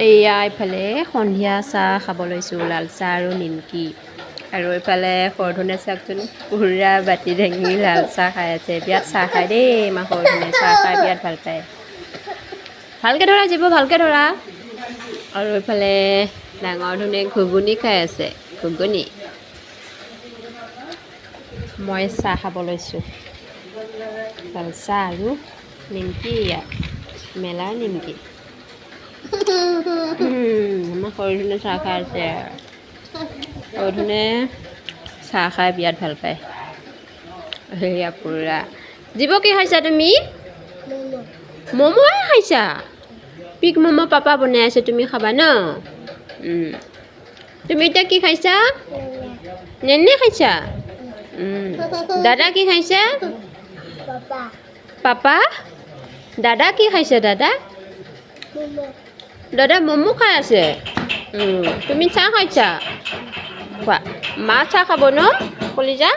এয়া এইফালে সন্ধিয়া চাহ খাব লৈছোঁ, লাল চাহ আৰু নিমকি। আৰু এইফালে সৰধনে চাওকচোন পুৰা বাতি দাঙি লাল চাহ খাই আছে। বিৰাট চাহ খায় দেই আমাৰ সৰধনে, চাহ খাই বিৰাট ভাল পায়। ভালকৈ ধৰা জীৱ, ভালকৈ ধৰা। আৰু এইফালে ডাঙৰ ধনে ঘুগুনি খাই আছে, ঘুগুনি। মই চাহ খাব লৈছোঁ, লাল চাহ আৰু নিমকি, ইয়াত মেলাৰ নিমকি। আমাৰ সৰধনে চাহ খাই আছে। সৰধনে চাহ খাই বিৰাট ভাল পায়। সেয়া পুৰা। জীৱ কি খাইছা তুমি? ম'ম'হে খাইছা? পিক ম'ম' পাপা বনাই আছে, তুমি খাবা ন? তুমি এতিয়া কি খাইছা? নেনে খাইছা? দাদা কি খাইছে? পাপা? দাদা কি খাইছে দাদা? দাদা ম'ম' খাই আছে। তুমি চাহ খাইছা? খোৱা, মা চাহ খাব ন কলিজা?